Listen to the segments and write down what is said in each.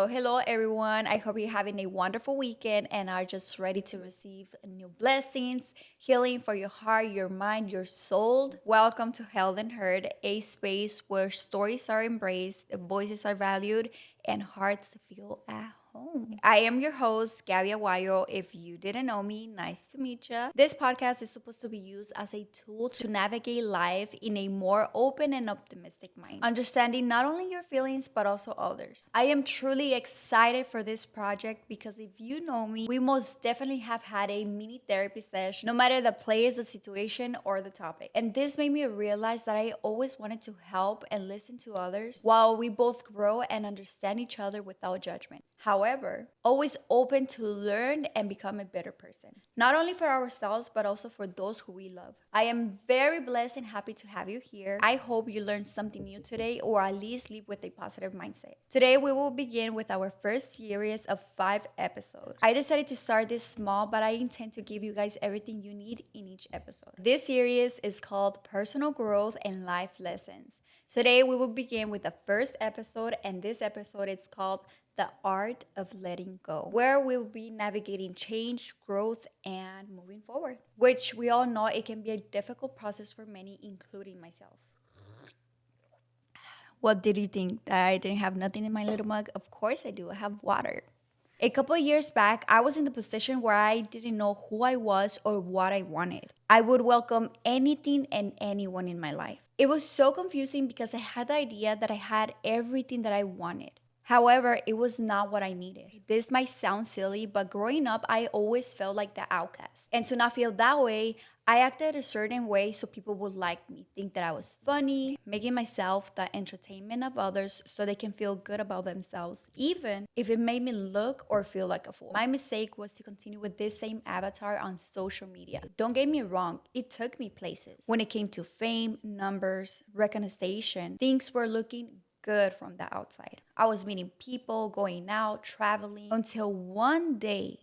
Hello, everyone. I hope you're having a wonderful weekend and are just ready to receive new blessings, healing for your heart, your mind, your soul. Welcome to Held and Heard, a space where stories are embraced, voices are valued, and hearts feel at home. I am your host, Gabby Aguayo. If you didn't know me, nice to meet you. This podcast is supposed to be used as a tool to navigate life in a more open and optimistic mind, understanding not only your feelings but also others. I am truly excited for this project because if you know me, we most definitely have had a mini therapy session, no matter the place, the situation, or the topic. And this made me realize that I always wanted to help and listen to others while we both grow and understand each other without judgment. However, always open to learn and become a better person, not only for ourselves, but also for those who we love. I am very blessed and happy to have you here. I hope you learned something new today or at least leave with a positive mindset. Today, we will begin with our first series of 5 episodes. I decided to start this small, but I intend to give you guys everything you need in each episode. This series is called Personal Growth and Life Lessons. Today, we will begin with the first episode, and this episode is called The Art of Letting Go, where we'll be navigating change, growth, and moving forward, which we all know it can be a difficult process for many, including myself. What did you think? That I didn't have nothing in my little mug? Of course I do. I have water. A couple of years back, I was in the position where I didn't know who I was or what I wanted. I would welcome anything and anyone in my life. It was so confusing because I had the idea that I had everything that I wanted. However, it was not what I needed. This might sound silly, but growing up, I always felt like the outcast. And to not feel that way, I acted a certain way so people would like me, think that I was funny, making myself the entertainment of others so they can feel good about themselves, even if it made me look or feel like a fool. My mistake was to continue with this same avatar on social media. Don't get me wrong, it took me places. When it came to fame, numbers, recognition, things were looking good from the outside. I was meeting people, going out, traveling, until one day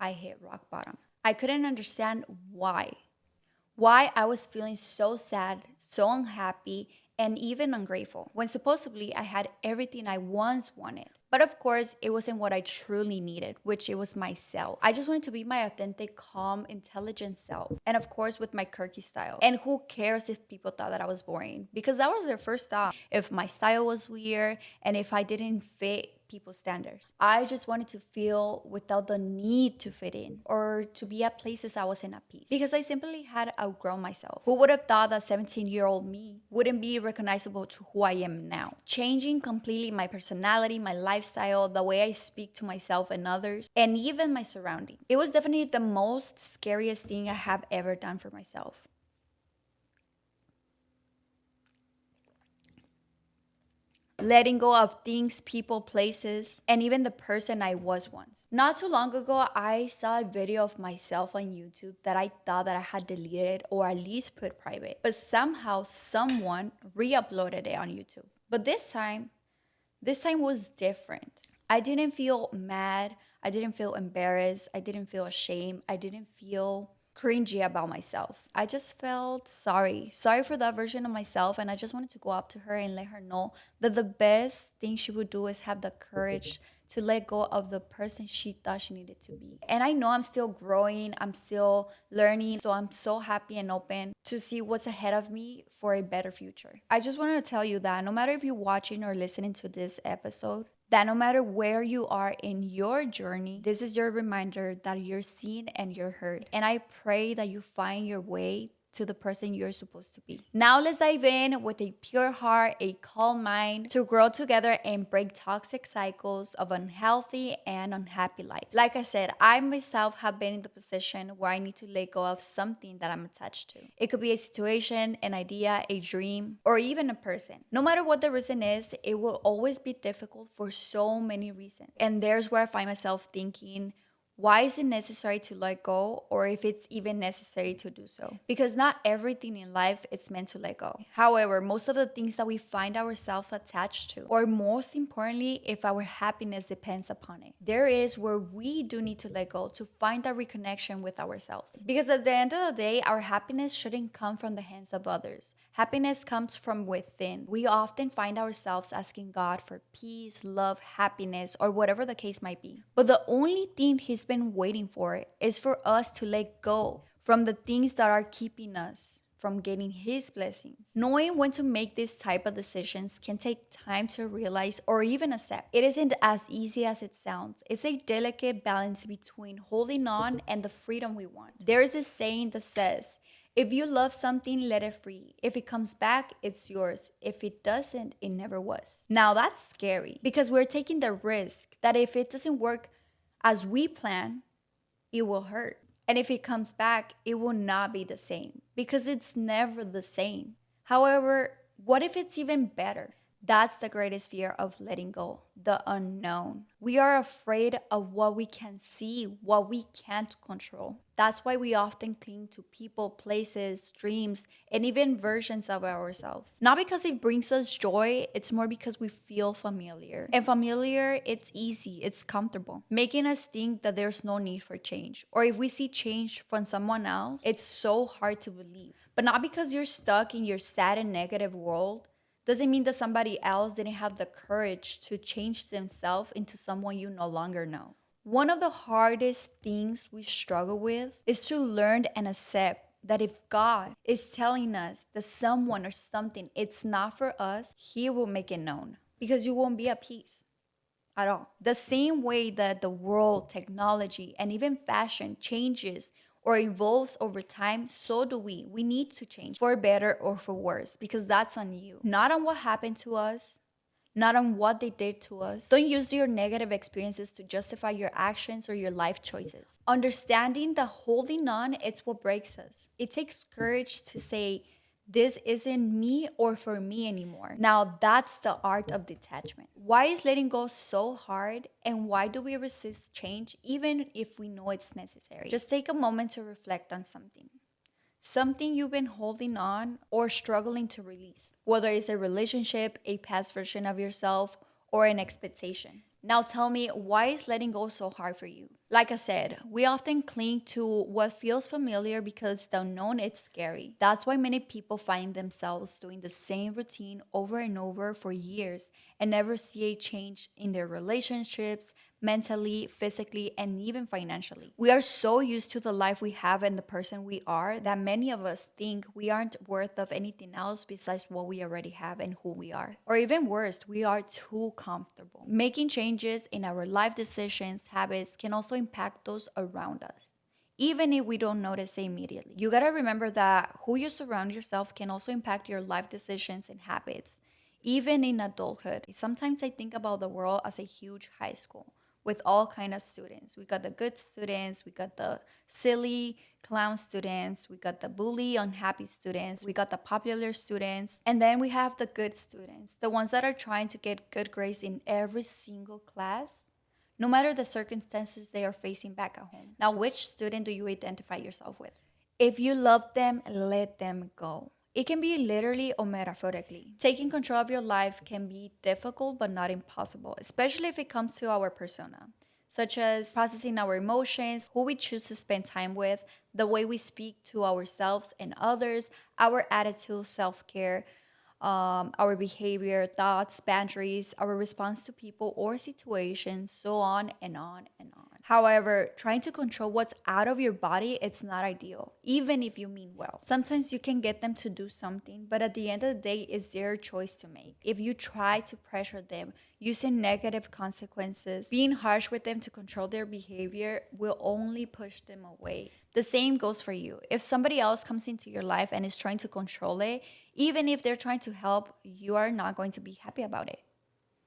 I hit rock bottom. I couldn't understand why I was feeling so sad, so unhappy, and even ungrateful when supposedly I had everything I once wanted. But of course, it wasn't what I truly needed, which it was myself. I just wanted to be my authentic, calm, intelligent self. And of course, with my quirky style. And who cares if people thought that I was boring? Because that was their first thought. If my style was weird and if I didn't fit people's standards. I just wanted to feel without the need to fit in or to be at places I wasn't at peace because I simply had outgrown myself. Who would have thought that 17-year-old me wouldn't be recognizable to who I am now? Changing completely my personality, my lifestyle, the way I speak to myself and others, and even my surroundings. It was definitely the most scariest thing I have ever done for myself. Letting go of things, people, places, and even the person I was once. Not too long ago, I saw a video of myself on YouTube that I thought that I had deleted or at least put private. But somehow someone re-uploaded it on YouTube. But this time was different. I didn't feel mad. I didn't feel embarrassed. I didn't feel ashamed. I didn't feel cringy about myself. I just felt sorry. Sorry for that version of myself. And I just wanted to go up to her and let her know that the best thing she would do is have the courage to let go of the person she thought she needed to be. And I know I'm still growing, I'm still learning, so I'm so happy and open to see what's ahead of me for a better future. I just wanted to tell you that no matter if you're watching or listening to this episode, that no matter where you are in your journey, this is your reminder that you're seen and you're heard. And I pray that you find your way to the person you're supposed to be. Now let's dive in with a pure heart, a calm mind to grow together and break toxic cycles of unhealthy and unhappy life. Like I said, I myself have been in the position where I need to let go of something that I'm attached to. It could be a situation, an idea, a dream, or even a person. No matter what the reason is, it will always be difficult for so many reasons. And there's where I find myself thinking, why is it necessary to let go, or if it's even necessary to do so. Because not everything in life is meant to let go. However, most of the things that we find ourselves attached to, or most importantly, if our happiness depends upon it, there is where we do need to let go to find that reconnection with ourselves. Because at the end of the day, our happiness shouldn't come from the hands of others. Happiness comes from within. We often find ourselves asking God for peace, love, happiness, or whatever the case might be. But the only thing He's been waiting for is for us to let go from the things that are keeping us from getting His blessings. Knowing when to make this type of decisions can take time to realize or even accept. It isn't as easy as it sounds. It's a delicate balance between holding on and the freedom we want. There is a saying that says, if you love something, let it free. If it comes back, it's yours. If it doesn't, it never was. Now that's scary because we're taking the risk that if it doesn't work as we plan, it will hurt. And if it comes back, it will not be the same because it's never the same. However, what if it's even better? That's the greatest fear of letting go, the unknown. We are afraid of what we can see, what we can't control. That's why we often cling to people, places, dreams, and even versions of ourselves. Not because it brings us joy, it's more because we feel familiar. And familiar, it's easy, it's comfortable, making us think that there's no need for change. Or if we see change from someone else, it's so hard to believe. But not because you're stuck in your sad and negative world, doesn't mean that somebody else didn't have the courage to change themselves into someone you no longer know. One of the hardest things we struggle with is to learn and accept that if God is telling us that someone or something it's not for us, He will make it known because you won't be at peace at all. The same way that the world, technology, and even fashion changes or evolves over time, so do we. We need to change for better or for worse because that's on you, not on what happened to us, not on what they did to us. Don't use your negative experiences to justify your actions or your life choices. Understanding that holding on, it's what breaks us. It takes courage to say, this isn't me or for me anymore. Now that's the art of detachment. Why is letting go so hard, and why do we resist change even if we know it's necessary? Just take a moment to reflect on something you've been holding on or struggling to release, whether it's a relationship, a past version of yourself, or an expectation. Now tell me, why is letting go so hard for you? Like I said, we often cling to what feels familiar because the unknown is scary. That's why many people find themselves doing the same routine over and over for years and never see a change in their relationships, mentally, physically, and even financially. We are so used to the life we have and the person we are that many of us think we aren't worth of anything else besides what we already have and who we are. Or even worse, we are too comfortable. Making changes in our life decisions, habits can also impact those around us, even if we don't notice it immediately. You gotta remember that who you surround yourself can also impact your life decisions and habits, even in adulthood. Sometimes I think about the world as a huge high school with all kind of students. We got the good students, we got the silly clown students, we got the bully unhappy students, we got the popular students, and then we have the good students, the ones that are trying to get good grades in every single class, no matter the circumstances they are facing back at home. Now, which student do you identify yourself with? If you love them, let them go. It can be literally or metaphorically. Taking control of your life can be difficult but not impossible, especially if it comes to our persona, such as processing our emotions, who we choose to spend time with, the way we speak to ourselves and others, our attitude, self-care, our behavior, thoughts, boundaries, our response to people or situations, so on and on and on. However, trying to control what's out of your body, it's not ideal, even if you mean well. Sometimes you can get them to do something, but at the end of the day, it's their choice to make. If you try to pressure them, using negative consequences, being harsh with them to control their behavior will only push them away. The same goes for you. If somebody else comes into your life and is trying to control it, even if they're trying to help, you are not going to be happy about it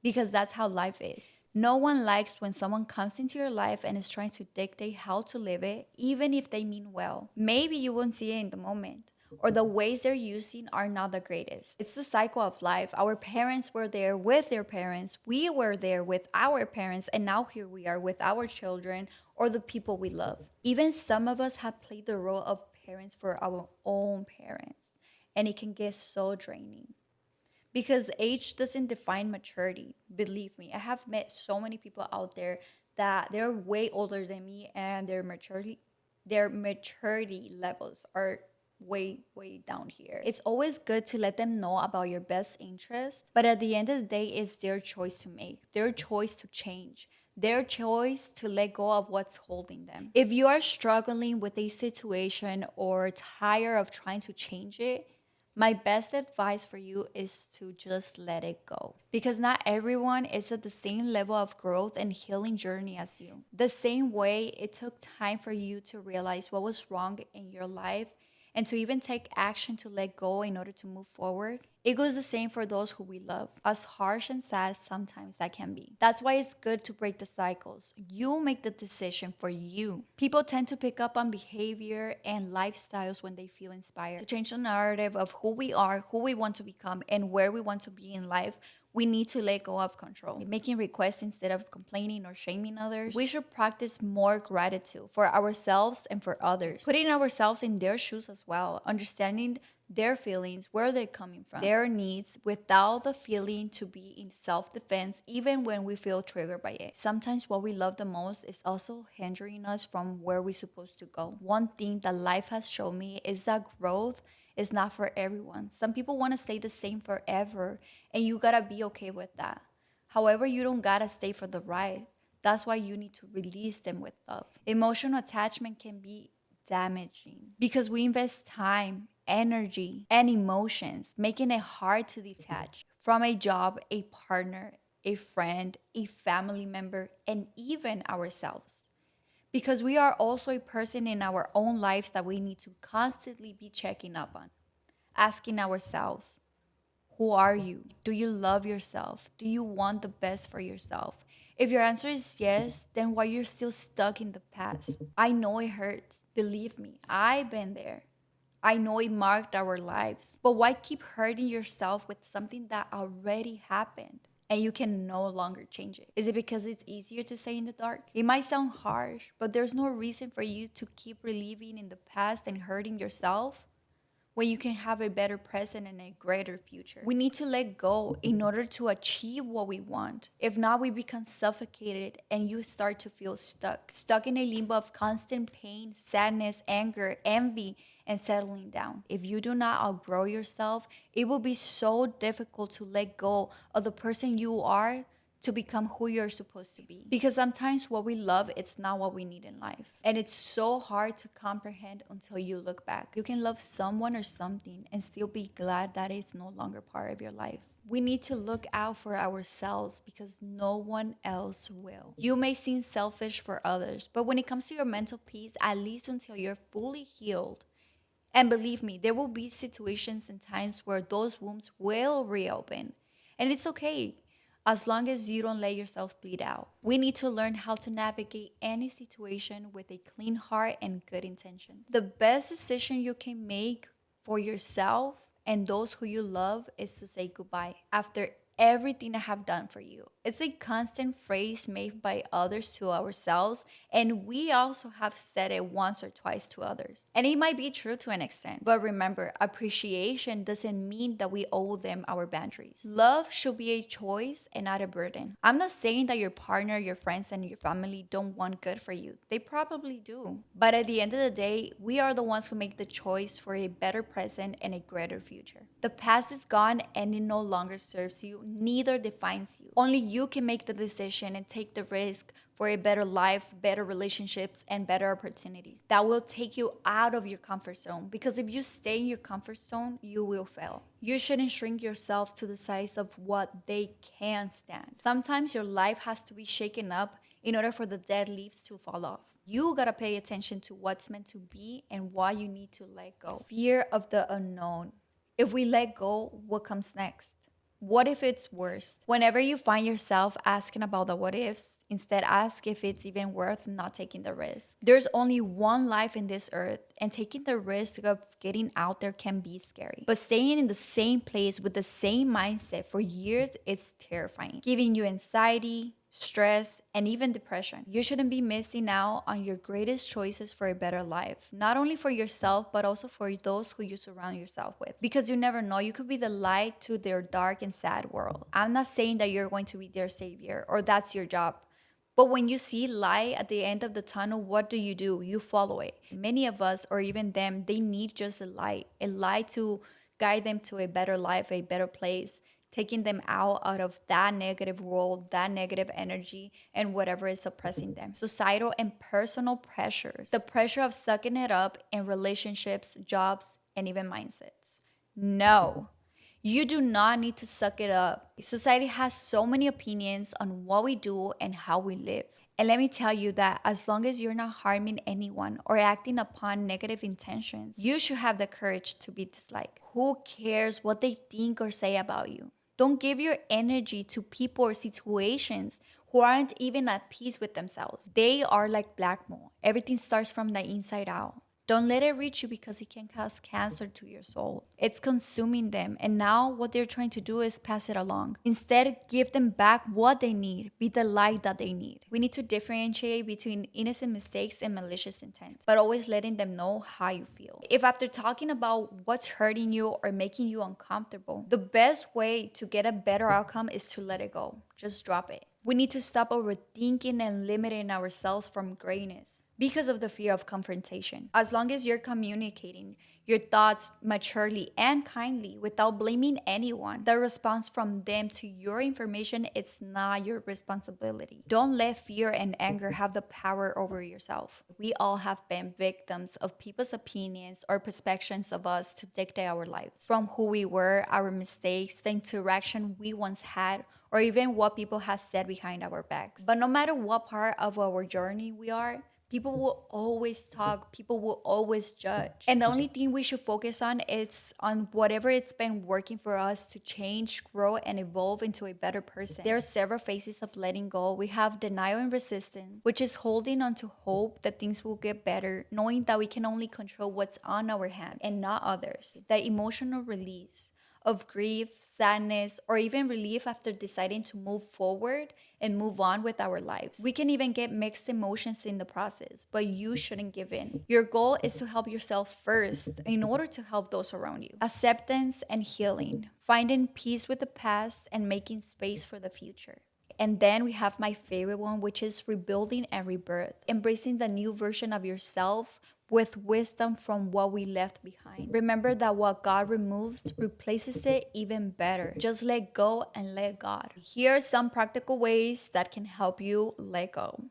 because that's how life is. No one likes when someone comes into your life and is trying to dictate how to live it, even if they mean well. Maybe you won't see it in the moment, or the ways they're using are not the greatest. It's the cycle of life. Our parents were there with their parents, we were there with our parents, and now here we are with our children or the people we love. Even some of us have played the role of parents for our own parents, and it can get so draining because age doesn't define maturity. Believe me, I have met so many people out there that they're way older than me, and their maturity levels are way down here. It's always good to let them know about your best interest, but at the end of the day, it's their choice to make, their choice to change, their choice to let go of what's holding them. If you are struggling with a situation or tired of trying to change it, my best advice for you is to just let it go. Because not everyone is at the same level of growth and healing journey as you. The same way it took time for you to realize what was wrong in your life and to even take action to let go in order to move forward, it goes the same for those who we love, as harsh and sad sometimes that can be. That's why it's good to break the cycles. You make the decision for you. People tend to pick up on behavior and lifestyles when they feel inspired. To change the narrative of who we are, who we want to become, and where we want to be in life, we need to let go of control. Making requests instead of complaining or shaming others. We should practice more gratitude for ourselves and for others. Putting ourselves in their shoes as well, understanding their feelings, where they're coming from, their needs, without the feeling to be in self-defense, even when we feel triggered by it. Sometimes what we love the most is also hindering us from where we're supposed to go. One thing that life has shown me is that growth is not for everyone. Some people want to stay the same forever, and you gotta be okay with that. However, you don't gotta stay for the ride. That's why you need to release them with love. Emotional attachment can be damaging because we invest time, energy, and emotions, making it hard to detach from a job, a partner, a friend, a family member, and even ourselves. Because we are also a person in our own lives that we need to constantly be checking up on, asking ourselves, who are you? Do you love yourself? Do you want the best for yourself? If your answer is yes, then why you're still stuck in the past? I know it hurts. Believe me, I've been there. I know it marked our lives. But why keep hurting yourself with something that already happened and you can no longer change it? Is it because it's easier to stay in the dark? It might sound harsh, but there's no reason for you to keep reliving in the past and hurting yourself when you can have a better present and a greater future. We need to let go in order to achieve what we want. If not, we become suffocated and you start to feel stuck in a limbo of constant pain, sadness, anger, envy, and settling down. If you do not outgrow yourself, it will be so difficult to let go of the person you are to become who you're supposed to be. Because sometimes what we love, it's not what we need in life. And it's so hard to comprehend until you look back. You can love someone or something and still be glad that it's no longer part of your life. We need to look out for ourselves because no one else will. You may seem selfish for others, but when it comes to your mental peace, at least until you're fully healed, and believe me, there will be situations and times where those wounds will reopen. And it's okay as long as you don't let yourself bleed out. We need to learn how to navigate any situation with a clean heart and good intentions. The best decision you can make for yourself and those who you love is to say goodbye after everything I have done for you. It's a constant phrase made by others to ourselves, and we also have said it once or twice to others. And it might be true to an extent, but remember, appreciation doesn't mean that we owe them our boundaries. Love should be a choice and not a burden. I'm not saying that your partner, your friends, and your family don't want good for you. They probably do. But at the end of the day, we are the ones who make the choice for a better present and a greater future. The past is gone and it no longer serves you, neither defines you. Only you can make the decision and take the risk for a better life, better relationships, and better opportunities. That will take you out of your comfort zone, because if you stay in your comfort zone, you will fail. You shouldn't shrink yourself to the size of what they can stand. Sometimes your life has to be shaken up in order for the dead leaves to fall off. You gotta pay attention to what's meant to be and why you need to let go. Fear of the unknown. If we let go, what comes next? What if it's worse? Whenever you find yourself asking about the what ifs, instead ask if it's even worth not taking the risk. There's only one life in this earth, and taking the risk of getting out there can be scary. But staying in the same place with the same mindset for years is terrifying, giving you anxiety, stress, and even depression. You shouldn't be missing out on your greatest choices for a better life, not only for yourself, but also for those who you surround yourself with. Because you never know, you could be the light to their dark and sad world. I'm not saying that you're going to be their savior or that's your job. But when you see light at the end of the tunnel, what do? You follow it. Many of us, or even them, they need just a light to guide them to a better life, a better place, taking them out of that negative world, that negative energy, and whatever is suppressing them. Societal and personal pressures, the pressure of sucking it up in relationships, jobs, and even mindsets. No. You do not need to suck it up. Society has so many opinions on what we do and how we live. And let me tell you that as long as you're not harming anyone or acting upon negative intentions, you should have the courage to be disliked. Who cares what they think or say about you? Don't give your energy to people or situations who aren't even at peace with themselves. They are like black mold. Everything starts from the inside out. Don't let it reach you because it can cause cancer to your soul. It's consuming them, and now what they're trying to do is pass it along. Instead, give them back what they need. Be the light that they need. We need to differentiate between innocent mistakes and malicious intent, but always letting them know how you feel. If after talking about what's hurting you or making you uncomfortable, the best way to get a better outcome is to let it go. Just drop it. We need to stop overthinking and limiting ourselves from greatness because of the fear of confrontation. As long as you're communicating your thoughts maturely and kindly without blaming anyone, the response from them to your information is not your responsibility. Don't let fear and anger have the power over yourself. We all have been victims of people's opinions or perceptions of us to dictate our lives. From who we were, our mistakes, the interaction we once had, or even what people have said behind our backs. But no matter what part of our journey we are, people will always talk, people will always judge. And the only thing we should focus on is on whatever it's been working for us to change, grow, and evolve into a better person. There are several phases of letting go. We have denial and resistance, which is holding on to hope that things will get better, knowing that we can only control what's on our hands and not others. The emotional release of grief, sadness, or even relief after deciding to move forward and move on with our lives. We can even get mixed emotions in the process, but you shouldn't give in. Your goal is to help yourself first in order to help those around you. Acceptance and healing, finding peace with the past and making space for the future. And then we have my favorite one, which is rebuilding and rebirth, embracing the new version of yourself with wisdom from what we left behind. Remember that what God removes replaces it even better. Just let go and let God. Here are some practical ways that can help you let go.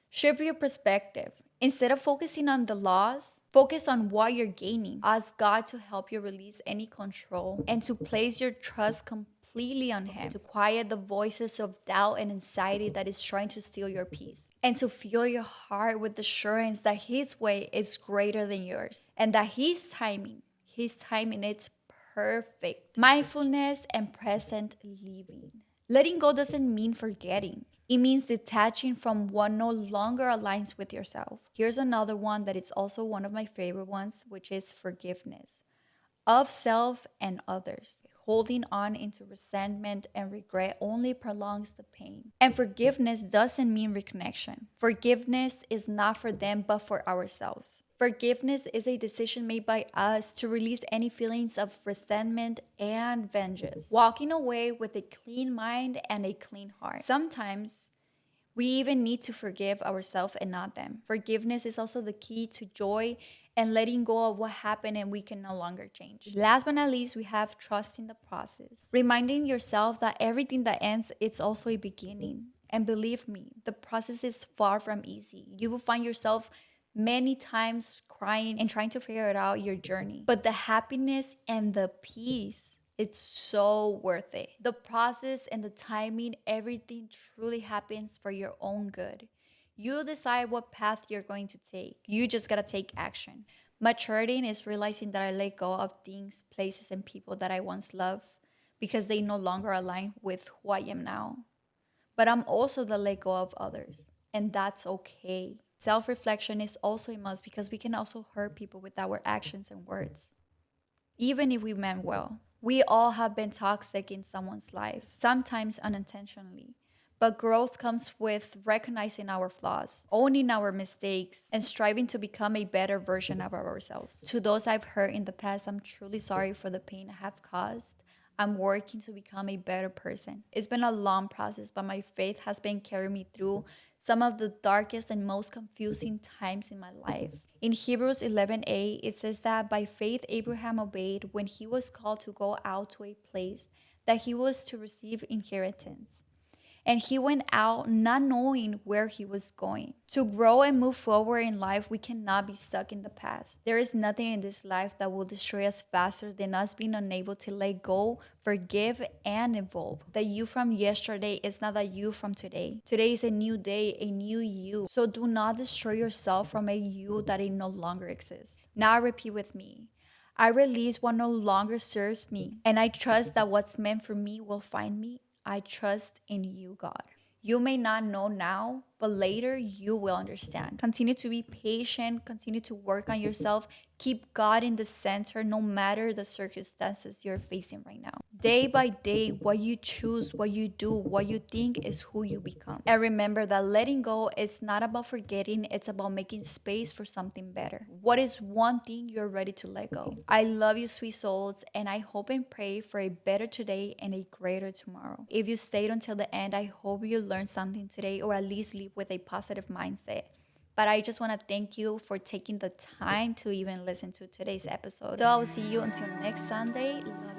Shift your perspective. Instead of focusing on the loss, focus on what you're gaining. Ask God to help you release any control and to place your trust completely on Him, to quiet the voices of doubt and anxiety that is trying to steal your peace, and to fill your heart with assurance that His way is greater than yours and that His timing is perfect. Mindfulness and present living. Letting go doesn't mean forgetting. It means detaching from what no longer aligns with yourself. Here's another one that is also one of my favorite ones, which is forgiveness of self and others. Holding on into resentment and regret only prolongs the pain. And forgiveness doesn't mean reconnection. Forgiveness is not for them, but for ourselves. Forgiveness is a decision made by us to release any feelings of resentment and vengeance, walking away with a clean mind and a clean heart. Sometimes we even need to forgive ourselves and not them. Forgiveness is also the key to joy and letting go of what happened and we can no longer change. Last but not least, we have trusting the process. Reminding yourself that everything that ends, it's also a beginning. And believe me, the process is far from easy. You will find yourself many times crying and trying to figure it out your journey. But the happiness and the peace, it's so worth it. The process and the timing, everything truly happens for your own good. You decide what path you're going to take. You just gotta take action. Maturity is realizing that I let go of things, places, and people that I once loved, because they no longer align with who I am now. But I'm also the let go of others, and that's okay. Self reflection is also a must because we can also hurt people with our actions and words, even if we meant well. We all have been toxic in someone's life, sometimes unintentionally. But growth comes with recognizing our flaws, owning our mistakes, and striving to become a better version of ourselves. To those I've hurt in the past, I'm truly sorry for the pain I have caused. I'm working to become a better person. It's been a long process, but my faith has been carrying me through some of the darkest and most confusing times in my life. In Hebrews 11a, it says that by faith Abraham obeyed when he was called to go out to a place that he was to receive inheritance. And he went out not knowing where he was going. To grow and move forward in life, we cannot be stuck in the past. There is nothing in this life that will destroy us faster than us being unable to let go, forgive, and evolve. The you from yesterday is not the you from today. Today is a new day, a new you. So do not destroy yourself from a you that it no longer exists. Now repeat with me. I release what no longer serves me, and I trust that what's meant for me will find me. I trust in you, God. You may not know now, but later you will understand. Continue to be patient, continue to work on yourself. Keep God in the center no matter the circumstances you're facing right now. Day by day, what you choose, what you do, what you think is who you become. And remember that letting go is not about forgetting, it's about making space for something better. What is one thing you're ready to let go? I love you, sweet souls, and I hope and pray for a better today and a greater tomorrow. If you stayed until the end, I hope you learned something today or at least leave with a positive mindset. But I just want to thank you for taking the time to even listen to today's episode. So I will see you until next Sunday. Love